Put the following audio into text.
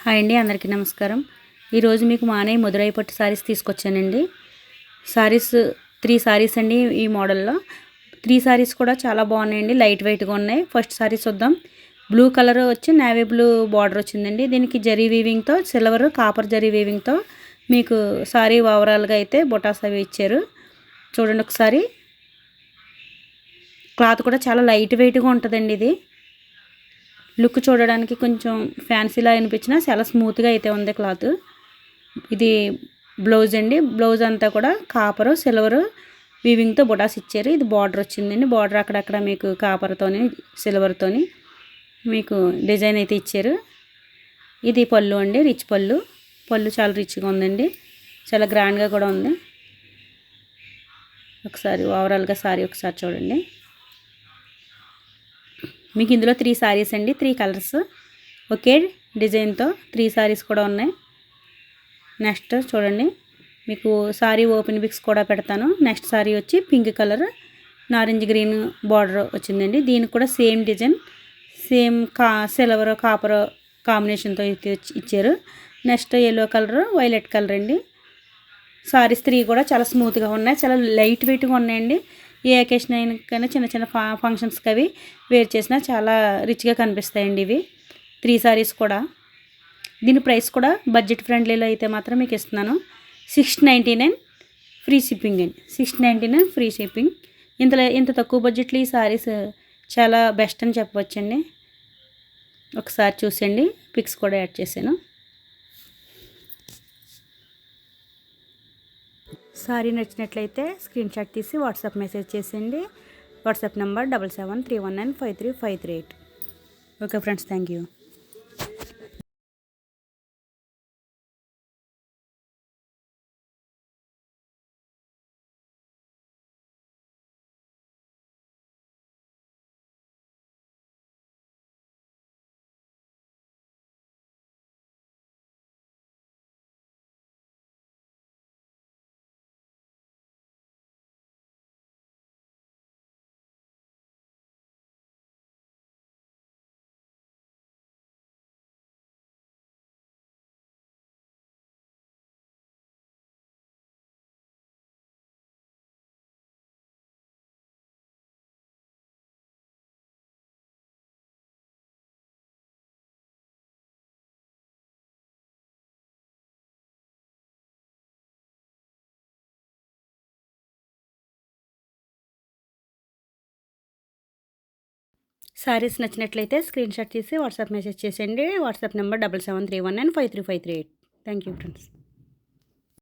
Hi అండి, అందరికీ నమస్కారం. ఈరోజు మీకు మానే మధురై పట్టు శారీస్ తీసుకొచ్చానండి. శారీస్ 3 శారీస్ అండి. ఈ మోడల్లో 3 శారీస్ కూడా చాలా బాగున్నాయండి, లైట్ వెయిట్గా ఉన్నాయి. ఫస్ట్ శారీ చూద్దాం. బ్లూ కలర్ వచ్చి నేవీ బ్లూ బార్డర్ వచ్చిందండి. దీనికి జరీ వీవింగ్తో, సిల్వర్ కాపర్ జరీ వీవింగ్తో మీకు శారీ ఓవరాల్గా అయితే బొటాస్ అవి ఇచ్చారు. చూడండి ఒకసారి. క్లాత్ కూడా చాలా లైట్ వెయిట్గా ఉంటుందండి. ఇది లుక్ చూడడానికి కొంచెం ఫ్యాన్సీలా అనిపించినా చాలా స్మూత్గా అయితే ఉంది క్లాత్. ఇది బ్లౌజ్ అండి. బ్లౌజ్ అంతా కూడా కాపరు సిల్వరు వీవింగ్తో బుటాస్ ఇచ్చారు. ఇది బార్డర్ వచ్చిందండి. బార్డర్ అక్కడక్కడ మీకు కాపర్తోని సిల్వర్తోని మీకు డిజైన్ అయితే ఇచ్చారు. ఇది పళ్ళు అండి, రిచ్ పళ్ళు. పళ్ళు చాలా రిచ్గా ఉందండి, చాలా గ్రాండ్గా కూడా ఉంది. ఒకసారి ఓవరాల్గా సారీ ఒకసారి చూడండి. మీకు ఇందులో 3 శారీస్ అండి, 3 కలర్స్ ఒకే డిజైన్తో 3 శారీస్ కూడా ఉన్నాయి. నెక్స్ట్ చూడండి, మీకు శారీ ఓపెన్ పిక్స్ కూడా పెడతాను. నెక్స్ట్ శారీ వచ్చి పింక్ కలర్ నారింజ గ్రీన్ బార్డర్ వచ్చిందండి. దీనికి కూడా same design, same silver copper కాంబినేషన్తో ఇచ్చారు. Next yellow colour, violet colour అండి. శారీస్ 3 కూడా చాలా స్మూత్గా ఉన్నాయి, చాలా లైట్ వెయిట్గా ఉన్నాయండి. ఏ అకేషన్ అయినా కానీ చిన్న చిన్న ఫంక్షన్స్కి అవి వేర్ చేసినా చాలా రిచ్గా కనిపిస్తాయండి ఇవి 3 శారీస్ కూడా. దీని ప్రైస్ కూడా బడ్జెట్ ఫ్రెండ్లీలో అయితే మాత్రం మీకు ఇస్తున్నాను. 699 ఫ్రీ షిప్పింగ్ అండి. 699 ఫ్రీ షిప్పింగ్. ఇంత తక్కువ బడ్జెట్లో ఈ శారీస్ చాలా బెస్ట్ అని చెప్పవచ్చండి. ఒకసారి చూసండి, పిక్స్ కూడా యాడ్ చేశాను. సారీ నచ్చినట్లయితే స్క్రీన్ షాట్ తీసి వాట్సాప్ మెసేజ్ చేసేయండి. WhatsApp number 7731953538. Okay friends, thank you. Saris నచ్చినట్లయితే స్క్రీన్ షాట్ తీసి వాట్సాప్ మెసేజ్ చేసేయండి. WhatsApp number 7731953538. Thank you friends.